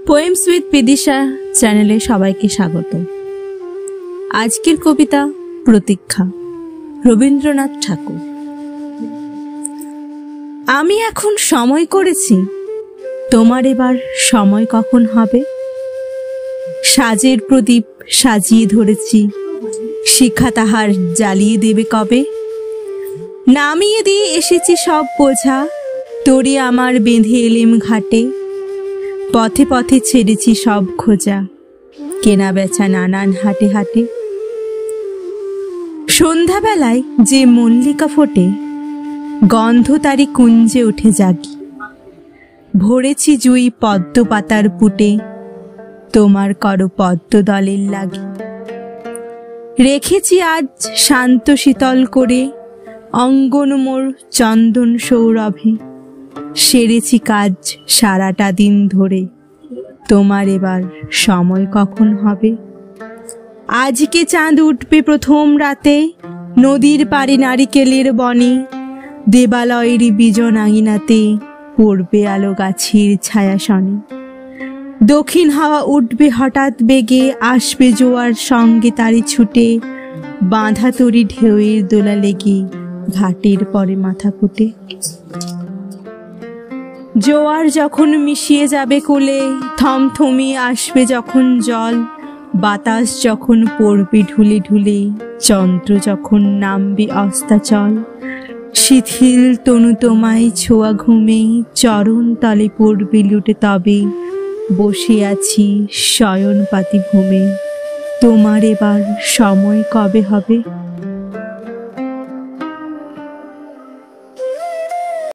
Poems with Bidisha চ্যানেলে সবাইকে স্বাগত। আজকের কবিতা প্রতীক্ষা, রবীন্দ্রনাথ ঠাকুর। আমি এখন সময় করেছি, তোমার এবার সময় কখন হবে? সাজের প্রদীপ সাজিয়ে ধরেছি, শিখা তাহার জ্বালিয়ে দেবে কবে? নামিয়ে দিয়ে এসেছি সব বোঝা, তরি আমার বেঁধে এলেম ঘাটে। পথে পথে ছেড়েছি সব খোঁজা, কেনা বেচা নানান হাটে হাটে। সন্ধ্যাবেলায় যে মল্লিকা ফোটে, গন্ধ তারি কুঞ্জে উঠে জাগি। ভরেছি জুই পদ্ম পাতার পুটে, তোমার করো পদ্ম দলের লাগি। রেখেছি আজ শান্ত শীতল করে, অঙ্গন মোর চন্দন সৌরভে। সেরেছি কাজ সারাটা দিন ধরে, তোমার এবার সময় কখন হবে? আজকে চাঁদ উঠবে প্রথম রাতে, নদীর পাড়ে নারিকেলের বনে। দেবালয়ের বিজন আঙিনাতে, পড়বে আলো গাছের ছায়াসনে। দক্ষিণ হাওয়া উঠবে হঠাৎ বেগে, আসবে জোয়ার সঙ্গে তারি ছুটে। বাঁধা তরি ঢেউয়ের দোলা লেগে, ঘাটের পরে মাথা ফুটে। জোয়ার যখন মিশিয়ে যাবে কোলে, থমথমিয়ে আসবে যখন জল। বাতাস যখন পড়বে ঢুলে ঢুলে, চন্দ্র যখন নামবে অস্তাচল। শিথিল তনু তোমায় ছোঁয়া ঘুমে, চরণ তলে পড়বে লুটে তবে। বসে আছি শয়ন পাতি ঘুমে, তোমার এবার সময় কবে হবে?